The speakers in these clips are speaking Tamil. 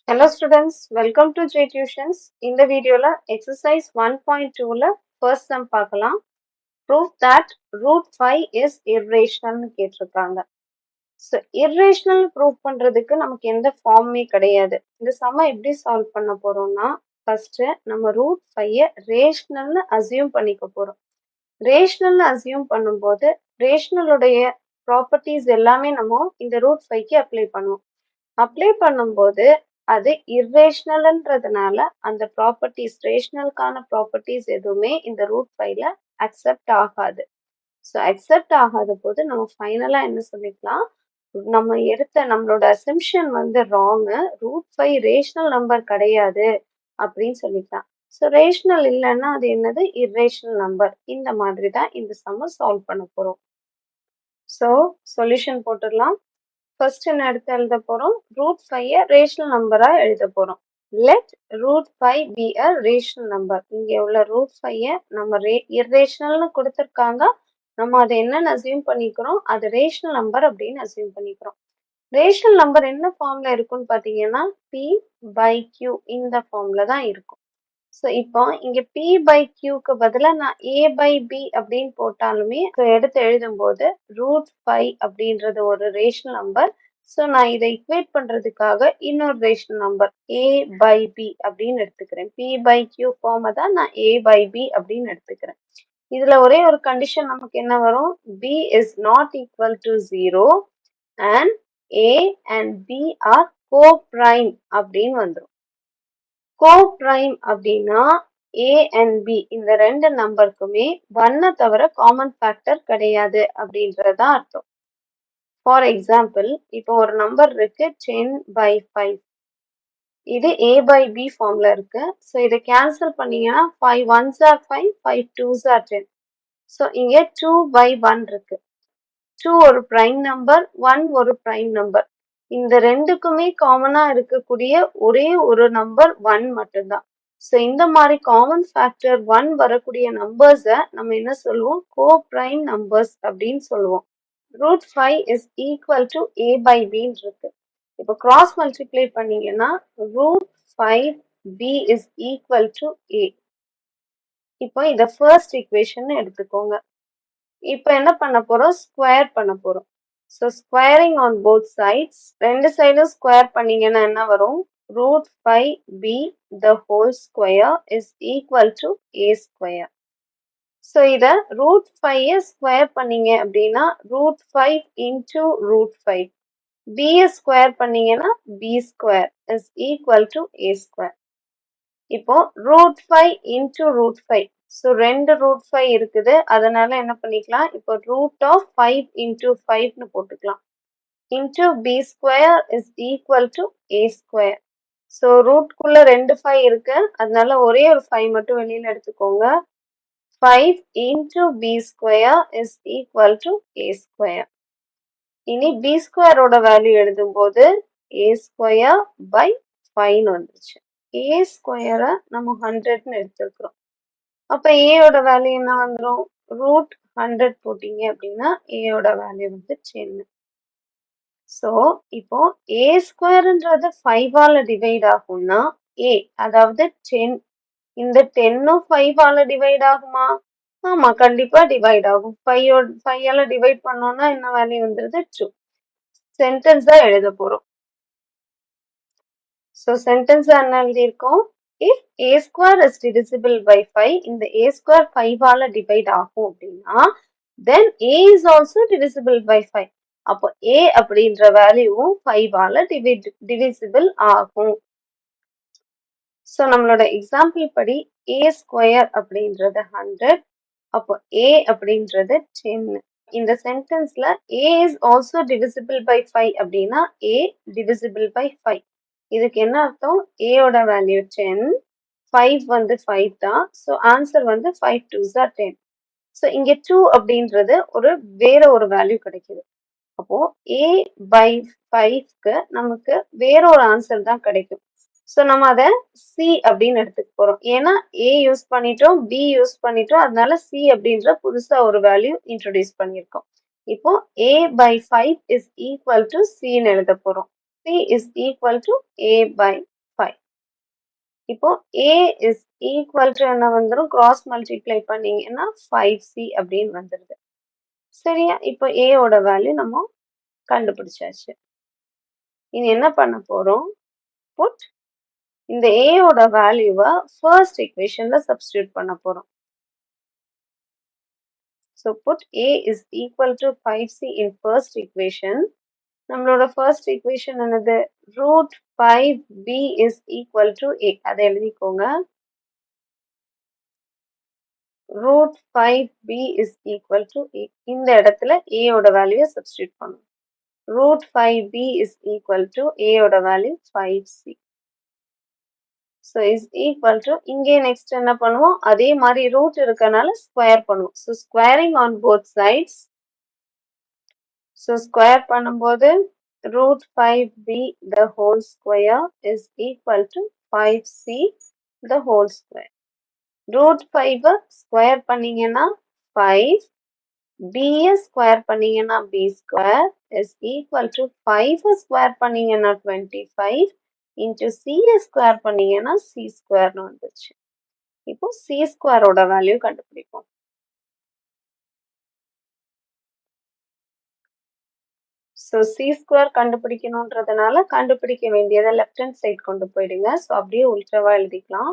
Hello students, welcome to J Tuitions. இந்த வீடியோல exercise 1.2ல first sum பார்க்கலாம். Prove that root 5 is irrational னு கேட்டிருக்காங்க. So irrational prove பண்றதுக்கு நமக்கு எந்த ஃபார்மே கிடையாது. இந்த சம்ம எப்படி சால்வ் பண்ண போறோம்னா first நம்ம root 5 ரேஷனல்னு அசியூம் பண்ணிக்க போறோம். ரேஷனல்னு அசியூம் பண்ணும்போது ரேஷனலுடைய ப்ராப்பர்ட்டிஸ் எல்லாமே நம்ம இந்த ரூட் 5க்கு அப்ளை பண்ணுவோம். அப்ளை பண்ணும்போது அது இர்ரேஷனல்ன்றதுனால அந்த ப்ராப்பர்ட்டிஸ் ரேஷனலுக்கான ப்ராப்பர்ட்டிஸ் எதுவுமே இந்த ரூட் 5ல அக்செப்ட் ஆகாது. ஸோ அக்செப்ட் ஆகாத போது நம்ம ஃபைனலா என்ன சொல்லிக்கலாம், நம்ம எடுத்த நம்மளோட assumption wrong, root 5 rational number கிடையாது அப்படின்னு சொல்லிக்கலாம். ஸோ ரேஷனல் இல்லைன்னா அது என்னது, இர்ரேஷனல் நம்பர். இந்த மாதிரி தான் இந்த சம்ம சால்வ் பண்ண போறோம். ஸோ சொல்யூஷன் போட்டுடலாம். ஃபர்ஸ்ட் என்ன எடுத்து எழுத போறோம், ரூட் 5 ரேஷனல் நம்பரா எழுத போறோம். Let root 5 b a rational number. இங்க உள்ள ரூட் 5 நம்ம இர்ரேஷனல்னு கொடுத்துருக்காங்க. நம்ம அதை என்னன்னு அசியூம் பண்ணிக்கிறோம், அது ரேஷனல் நம்பர் அப்படின்னு அசியூம் பண்ணிக்கிறோம். ரேஷனல் நம்பர் என்ன ஃபார்ம்ல இருக்கும்னு பாத்தீங்கன்னா பி பை கியூ இந்த ஃபார்ம்ல தான் இருக்கும். ஸோ இப்போ இங்க பி பை கியூக்கு பதிலாக நான் ஏ பை பி அப்படின்னு போட்டாலுமே எடுத்து எழுதும்போது ரூட் 5 அப்படின்றது ஒரு ரேஷனல் நம்பர். ஸோ நான் இதை இக்குவேட் பண்றதுக்காக இன்னொரு rational number a by b அப்படின்னு எடுத்துக்கிறேன். பி பை கியூ ஃபார்மை தான் நான் ஏ பை பி அப்படின்னு எடுத்துக்கிறேன். இதுல ஒரே ஒரு கண்டிஷன் நமக்கு என்ன வரும், b is not equal to 0 and a and b are coprime coprime வந்துடும். கோப்ரைம் அப்படின்னா ஏ அண்ட் பி இந்த ரெண்டு நம்பருக்குமே 1 தவிர காமன் ஃபேக்டர் கிடையாது அப்படின்றதான் அர்த்தம். ஃபார் எக்ஸாம்பிள், இப்போ ஒரு நம்பர் இருக்கு 10/5. இது a by b ஃபார்ம்ல இருக்கு. ஸோ இதை கேன்சல் பண்ணீங்கன்னா 5 1s are 5, 5 2s are 10. So இங்க 2/1 இருக்கு. 2 ஒரு பிரைம் நம்பர், 1 ஒரு பிரைம் நம்பர். இந்த ரெண்டுக்குமே காமனா இருக்கக்கூடிய ஒரே ஒரு நம்பர் 1 மட்டும்தான். ஸோ இந்த மாதிரி காமன் ஃபேக்டர் 1 வரக்கூடிய நம்பர்ஸை நம்ம என்ன சொல்லுவோம், கோ பிரைம் நம்பர்ஸ் அப்படின்னு சொல்லுவோம். Root 5 is equal to A by பின்னு இருக்கு. இப்போ கிராஸ் மல்டிப்ளை பண்ணீங்கன்னா root 5 B is equal to A. இப்போ இதை ஃபர்ஸ்ட் ஈக்குவேஷன் எடுத்துக்கோங்க. இப்போ என்ன பண்ண போறோம், ஸ்கொயர் பண்ண போறோம். So squaring on both sides, ரெண்டு சைடும் ஸ்கொயர் பண்ணீங்கன்னா என்ன வரும், root 5 B the whole square is equal to A square. So இதை ரூட் 5 ஸ்கொயர் பண்ணீங்க அப்படின்னா root 5 into root 5. B square பண்ணீங்கன்னா B square is equal to A square. இப்போ ரூட் 5 இன்டூ ரூட் 5. ஸோ ரெண்டு ரூட் 5 இருக்குது, அதனால என்ன பண்ணிக்கலாம், இப்போ ரூட் ஆஃப் 5 இன்டூ 5னு போட்டுக்கலாம். Into B square is equal to A square. So ரூட்குள்ள ரெண்டு 5 இருக்கு, அதனால ஒரே ஒரு 5 மட்டும் வெளியில எடுத்துக்கோங்க. 5 into B square is equal to A square. இனி பி ஸ்கொயரோட வேல்யூ எழுதும்போது ஏ ஸ்கொயர் பை 5 வந்துருச்சு. ஏ ஸ்கொயரை நம்ம 100ன்னு எடுத்துருக்கிறோம். அப்ப ஏயோட வேல்யூ என்ன வந்துடும், ரூட் 100 போட்டீங்க அப்படின்னா ஏயோட வேல்யூ 10. ஸோ இப்போ ஏ ஸ்கொயர்ன்றது 5ஆல டிவைட் ஆகும்னா ஏ அதாவது 10, இந்த 10ம் 5ஆல டிவைட் ஆகுமா, ஆமா கண்டிப்பா டிவைட் ஆகும். 5ஆல டிவைட் பண்ணோம்னா என்ன வேல்யூ வந்துருது, 2. சென்டென்ஸ் தான் எழுத போறோம். ஸோ சென்டென்ஸ் என்ன எழுதியிருக்கோம், if a square is divisible by 5, இந்த ஏ ஸ்கொயர் 5ஆல டிவைட் ஆகும் அப்படின்னா then a is also divisible by 5. அப்போ ஏ அப்படின்ற வேல்யூவும் 5ஆல டிவிசிபிள் ஆகும். ஸோ நம்மளோட எக்ஸாம்பிள் படி ஏ ஸ்கொயர் அப்படின்றது 100, அப்போ ஏ அப்படின்றது 10. இந்த சென்டென்ஸ்ல ஏ இஸ் ஆல்சோ டிவிசிபிள் பை 5 அப்படின்னா ஏ டிவிசிபிள் பை 5. இதுக்கு என்ன அர்த்தம், ஏயோட வேல்யூ 10, 5 5 தான். So answer 5 2s are 10. So இங்க 2 அப்படின்றது வேற ஒரு வேல்யூ கிடைக்குது. அப்போ ஏ பை 5க்கு நமக்கு வேற ஒரு ஆன்சர் தான் கிடைக்கும். ஸோ நம்ம அதை சி அப்படின்னு எடுத்துக்க போறோம். ஏன்னா ஏ யூஸ் பண்ணிட்டோம், பி யூஸ் பண்ணிட்டோம், அதனால சி அப்படின்ற புதுசா ஒரு வேல்யூ இன்ட்ரோடியூஸ் பண்ணியிருக்கோம். இப்போ a by 5 is equal to சின்னு எழுத போறோம். C is equal to A by இப்போ a is equal to என்ன வந்துரும் கிராஸ் மல்டிப்ளை பண்ணீங்கன்னா 5c அப்படின்னு வந்துருது. சரியா? இப்போ a ஓட வேல்யூ நம்ம கண்டுபிடிச்சாச்சு. இனி என்ன பண்ண போறோம்? புட் இந்த a ஓட வேல்யூவை ஃபர்ஸ்ட் ஈக்குவேஷன்ல சப்ஸ்டிட்யூட் பண்ண போறோம். So put a is equal to 5c in first equation. நம்மளோட ஃபர்ஸ்ட் ஈக்குவேஷன் என்னது? Root 5b is equal to a. அதை எழுதிக்கோங்க. Root 5b is equal to a. இந்த இடத்துல a ஓட வேல்யூவை சப்ஸ்டிட்யூட் பண்ணும். Root 5b is equal to a ஓட value 5c. So is equal to இங்கே நெக்ஸ்ட் என்ன பண்ணுவோம்? அதே மாதிரி ரூட் இருக்கனால ஸ்கொயர் பண்ணுவோம். So squaring on both sides. So square பண்ணும்போது root 5b the whole square is equal to 5c the whole square. root 5 square பண்ணீங்கன்னா 5, b square பண்ணீங்கன்னா b square is equal to 5 square பண்ணீங்கன்னா 25 into c square பண்ணீங்கன்னா c square வந்துச்சு. இப்போ c square ஓட வேல்யூ கண்டுபிடிப்போம். ஸோ சி ஸ்கொயர் கண்டுபிடிக்கணுன்றதுனால கண்டுபிடிக்க வேண்டியதை லெஃப்ட் ஹேண்ட் சைட் கொண்டு போயிடுங்க. ஸோ அப்படியே உல்ட்ராவா எழுதிக்கலாம்.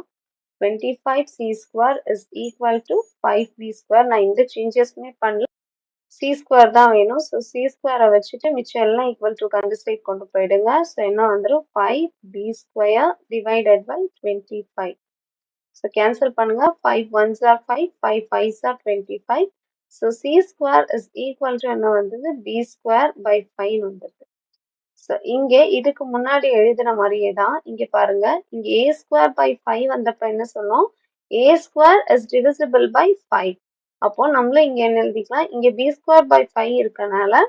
25c square is equal to 5b square. நான் எந்த சேஞ்சஸுமே பண்ணல, சி ஸ்கொயர் தான் வேணும். ஸோ சி ஸ்கொயரை வச்சுட்டு மிச்சம் எல்லாம் ஈக்குவல் டு அந்த சைட் கொண்டு போயிடுங்க. ஸோ என்ன வந்துடும்? 5b square divided by 25. So cancel பண்ணுங்க. 5 1s are 5, 5 5s are 25. So c square is equal to என்ன வந்தது? b square by 5 வந்தது. ஸோ இங்கே இதுக்கு முன்னாடி எழுதின மாதிரியே தான் இங்கே பாருங்க. இங்கே a square by 5 வந்தப்ப என்ன சொன்னோம்? a square is divisible by 5. அப்போ நம்மளும் இங்க என்ன எழுதிக்கலாம்? இங்க b square by 5 இருக்கனால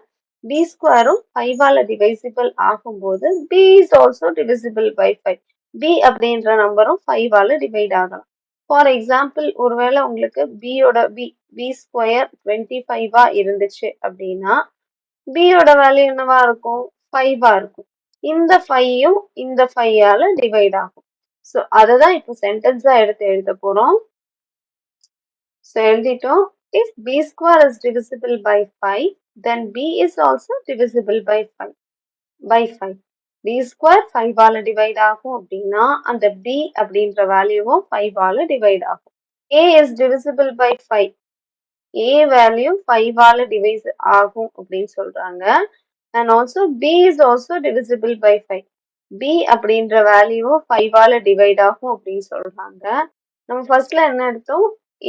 b ஸ்கொயரும் 5ஆல டிவைசிபிள் ஆகும்போது b is also divisible by 5. b அப்படின்ற நம்பரும் 5ஆல டிவைட் ஆகலாம். ஃபார் எக்ஸாம்பிள் ஒருவேளை உங்களுக்கு b ஸ்கொயர் 25ஆ இருந்துச்சு அப்படின்னா b யோட வேல்யூ என்னவா இருக்கும்? 5ஆ இருக்கும். இந்த 5யும் இந்த 5ஆல டிவைட் ஆகும். ஸோ அதை தான் இப்போ சென்டென்ஸா எடுத்து எழுத போறோம். ஸோ எழுதிட்டோம். If b square is divisible by 5, then b is also divisible by 5. b square 5ஆல டிவைட் ஆகும் அப்படின்னா அந்த b அப்படின்ற வேல்யூவும் 5ஆல டிவைட் ஆகும். a is divisible by 5. a value 5ஆல டிவைஸ் ஆகும் அப்படின்னு சொல்றாங்க. And also b is also divisible by 5. b அப்படின்ற வேல்யூவும் 5ஆல டிவைட் ஆகும் அப்படின்னு சொல்றாங்க. நம்ம ஃபர்ஸ்ட்ல என்ன எடுத்தோம்?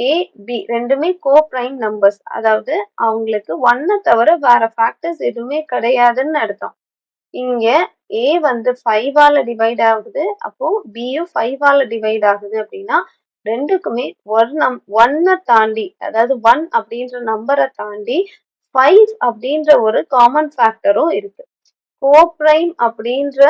a b ரெண்டுமே கோப்ரைம் நம்பர்ஸ், அதாவது அவங்களுக்கு 1 தவிர வேற ஃபேக்டர்ஸ் எதுவுமே கிடையாதுன்னு அர்த்தம். இங்க a வந்து 5ஆல டிவைட் ஆகுது, அப்போ bயும் 5ஆல டிவைட் ஆகுது அப்படின்னா ரெண்டுக்குமே 1 தாண்டி, அதாவது 1 அப்படின்ற நம்பரை தாண்டி 5 அப்படின்ற ஒரு காமன் ஃபேக்டரும் இருக்கு. கோப்ரைம் அப்படின்ற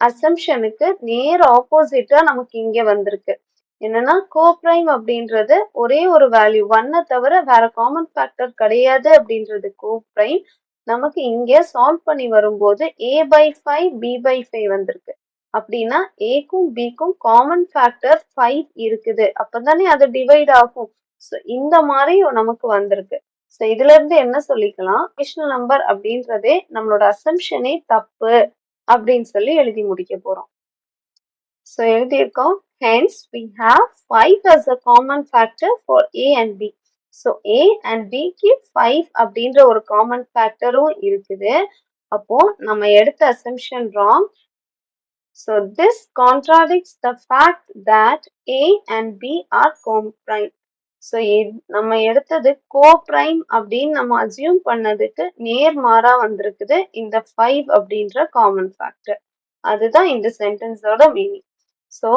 அசம்ஷனுக்கு நேர் ஆப்போசிட்டா நமக்கு இங்க வந்திருக்கு. என்னன்னா கோப்ரைம் அப்படின்றது ஒரே ஒரு வேல்யூ 1 தவிர வேற காமன் ஃபேக்டர் கிடையாது அப்படின்றது கோப்ரைம். நமக்கு இங்க சால்வ் பண்ணி வரும்போது a by 5 b by 5 வந்திருக்கு. அப்படின்னா ஏக்கும் பிக்கும் காமன் ஃபேக்டர் 5 இருக்குது, அப்பதானே அது டிவைட் ஆகும். ஸோ இந்த மாதிரி நமக்கு வந்திருக்கு. ஸோ இதுல இருந்து என்ன சொல்லிக்கலாம்? ரேஷனல் நம்பர் அப்படின்றதே நம்மளோட அசம்ஷனே தப்பு அப்படின்னு சொல்லி எழுதி முடிக்க போறோம். ஸோ எழுதியிருக்கோம். Hence, we have 5 as a common factor for a and b. So a and b க்கு 5 அப்படின்ற ஒரு காமன் ஃபேக்டரும் இருக்குது. அப்போ நம்ம எடுத்த assumption wrong. So this contradicts the fact that a and b are coprime. So நம்ம எடுத்தது கோப்ரைம் அப்படின்னு நம்ம அசியூம் பண்ணதுக்கு நேர்மாறா வந்திருக்குது இந்த 5 அப்படின்ற காமன் ஃபேக்டர். அதுதான் இந்த சென்டென்ஸோட மீனிங். ஸோ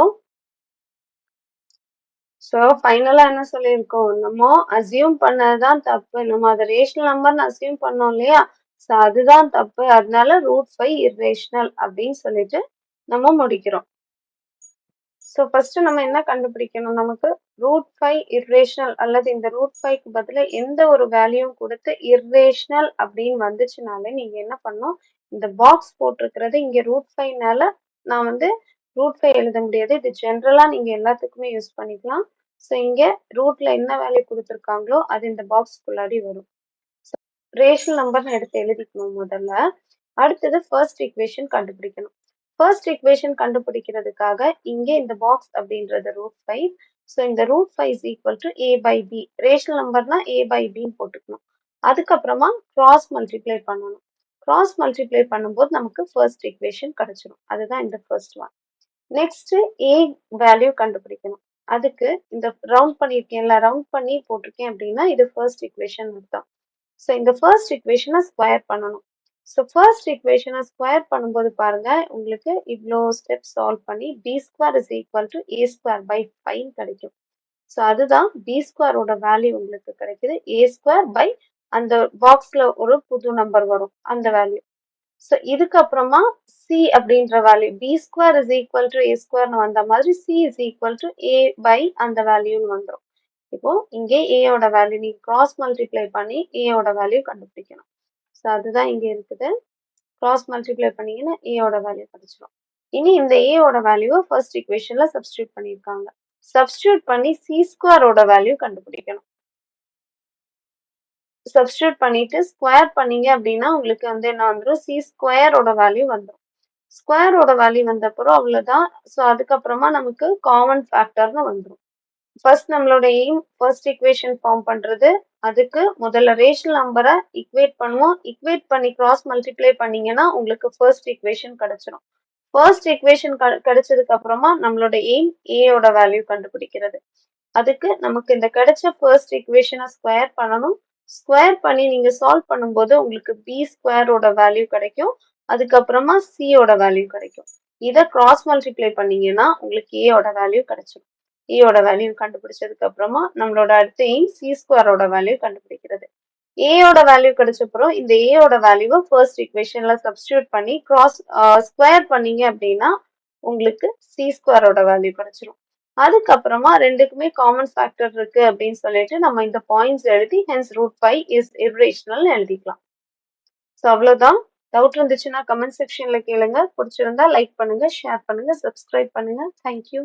ஃபைனலா என்ன சொல்லியிருக்கோம்? நம்ம அசியூம் பண்ணதுதான் தப்பு. நம்ம அதை ரேஷனல் நம்பர்னு அசியூம் பண்ணோம் இல்லையா? ஸோ அதுதான் தப்பு. அதனால ரூட் 5 இர்ரேஷனல் அப்படின்னு சொல்லிட்டு நம்ம முடிக்கிறோம். ஸோ ஃபர்ஸ்ட் நம்ம என்ன கண்டுபிடிக்கணும்? நமக்கு ரூட் 5 இர்ரேஷனல் அல்லது இந்த ரூட் 5க்கு பதிலாக எந்த ஒரு வேல்யூவும் கொடுத்து இர்ரேஷனல் அப்படின்னு வந்துச்சுனாலே நீங்க என்ன பண்ணணும்? இந்த பாக்ஸ் போட்டிருக்கிறது இங்க ரூட் 5னால நான் வந்து ரூட் 5 எழுத முடியாது. இது ஜென்ரலா நீங்க எல்லாத்துக்குமே யூஸ் பண்ணிக்கலாம். ஸோ இங்க ரூட்ல என்ன வேல்யூ கொடுத்துருக்காங்களோ அது இந்த பாக்ஸ்க்குள்ளாடி வரும். ரேஷனல் நம்பர்னு எடுத்து எழுதிக்கணும் முதல்ல. அடுத்தது ஃபர்ஸ்ட் ஈக்குவேஷன் கண்டுபிடிக்கணும். ஃபர்ஸ்ட் ஈக்குவேஷன் கண்டுபிடிக்கிறதுக்காக இங்க இந்த பாக்ஸ் அப்படின்றது √5. ஸோ இந்த √5 is equal to a by b. Rational நம்பர்னா a by b ன்னு போட்டுக்கணும். அதுக்கப்புறமா கிராஸ் மல்டிப்ளை பண்ணணும். கிராஸ் மல்டிப்ளை பண்ணும்போது நமக்கு ஃபர்ஸ்ட் ஈக்குவேஷன் கிடைச்சிடும். அதுதான் இந்த first one. Next a value கண்டுபிடிக்கணும். அதுக்கு இந்த ரவுண்ட் பண்ணியிருக்கேன்ல, ரவுண்ட் பண்ணி போட்டிருக்கேன் அப்படின்னா இது ஃபர்ஸ்ட் ஈக்குவேஷன் அர்த்தம். ஸோ இந்த ஃபர்ஸ்ட் ஈக்குவேஷனை ஸ்கொயர் பண்ணணும். ஸோ ஃபர்ஸ்ட் ஈக்குவேஷனை ஸ்கொயர் பண்ணும்போது பாருங்க உங்களுக்கு இவ்வளோ ஸ்டெப் சால்வ் பண்ணி b² is equal to a² by 5 கிடைக்கும். ஸோ அதுதான் b²ஓட வேல்யூ உங்களுக்கு கிடைக்குது. a² by அந்த பாக்ஸ்ல ஒரு புது நம்பர் வரும் அந்த வேல்யூ. ஸோ இதுக்கப்புறமா c அப்படின்ற value b² is equal to a²ன்னு வந்த மாதிரி c is equal to a by அந்த வேல்யூன்னு வந்துடும். இப்போ இங்கே a ஓட வேல்யூ நீங்க கிராஸ் மல்டிப்ளை பண்ணி a ஓட வேல்யூ கண்டுபிடிக்கணும். ஸோ அதுதான் இங்க இருக்குது. கிராஸ் மல்டிப்ளை பண்ணீங்கன்னா a ஓட வேல்யூ கிடைச்சிடும். இனி இந்த a ஓட வேல்யூவை ஃபர்ஸ்ட் ஈக்குவேஷன்ல சப்ஸ்டியூட் பண்ணியிருக்காங்க. சப்ஸ்டியூட் பண்ணி c² ஓட வேல்யூ கண்டுபிடிக்கணும். சப்ஸ்டியூட் பண்ணிட்டு ஸ்கொயர் பண்ணீங்க அப்படின்னா உங்களுக்கு வந்து என்ன வந்துடும், c² ஓட வேல்யூ வந்துடும். ஸ்கொயரோட வேல்யூ வந்த அப்புறம் அவ்வளவுதான். ஸோ அதுக்கப்புறமா நமக்கு காமன் ஃபேக்டர்னு வந்துடும். ஃபர்ஸ்ட் நம்மளோட எய்ம் ஃபர்ஸ்ட் ஈக்குவேஷன் ஃபார்ம் பண்றது. அதுக்கு முதல்ல ரேஷனல் நம்பரை இக்வேட் பண்ணுவோம். இக்வேட் பண்ணி கிராஸ் மல்டிப்ளை பண்ணீங்கன்னா உங்களுக்கு ஃபர்ஸ்ட் ஈக்குவேஷன் கிடைச்சிடும். ஃபர்ஸ்ட் ஈக்குவேஷன் கிடைச்சதுக்கு அப்புறமா நம்மளோட எய்ம் ஏயோட வேல்யூ கண்டுபிடிக்கிறது. அதுக்கு நமக்கு இந்த கிடைச்ச ஃபர்ஸ்ட் ஈக்குவேஷனை ஸ்கொயர் பண்ணணும். ஸ்கொயர் பண்ணி நீங்க சால்வ் பண்ணும்போது உங்களுக்கு b²ஓட வேல்யூ கிடைக்கும். அதுக்கப்புறமா c ஓட வேல்யூ கிடைக்கும். இதை கிராஸ் மல்டிப்ளை பண்ணீங்கன்னா உங்களுக்கு a ஓட வேல்யூ கிடைச்சிடும். a ஓட வேல்யூ கண்டுபிடிச்சதுக்கு அப்புறமா நம்மளோட அடுத்த எய்ம் c²ஓட வேல்யூ கண்டுபிடிக்கிறது. a ஓட வேல்யூ கிடைச்சப்பறம் இந்த a ஓட வேல்யூவை ஃபர்ஸ்ட் ஈக்குவேஷன்ல சப்ஸ்டியூட் பண்ணி கிராஸ் ஸ்கொயர் பண்ணீங்க அப்படின்னா உங்களுக்கு c²ஓட வேல்யூ கிடைச்சிடும். அதுக்கப்புறமா ரெண்டுக்குமே காமன் ஃபேக்டர் இருக்கு அப்படின்னு சொல்லிட்டு நம்ம இந்த பாயிண்ட்ஸ் எழுதி ஹென்ஸ் √5 இஸ் இர்ரேஷனல் எழுதிக்கலாம். ஸோ அவ்வளோதான். டவுட் இருந்துச்சுன்னா கமெண்ட் செக்ஷன்ல கேளுங்க. பிடிச்சிருந்தா லைக் பண்ணுங்க, ஷேர் பண்ணுங்க, சப்ஸ்கிரைப் பண்ணுங்க. தேங்க்யூ.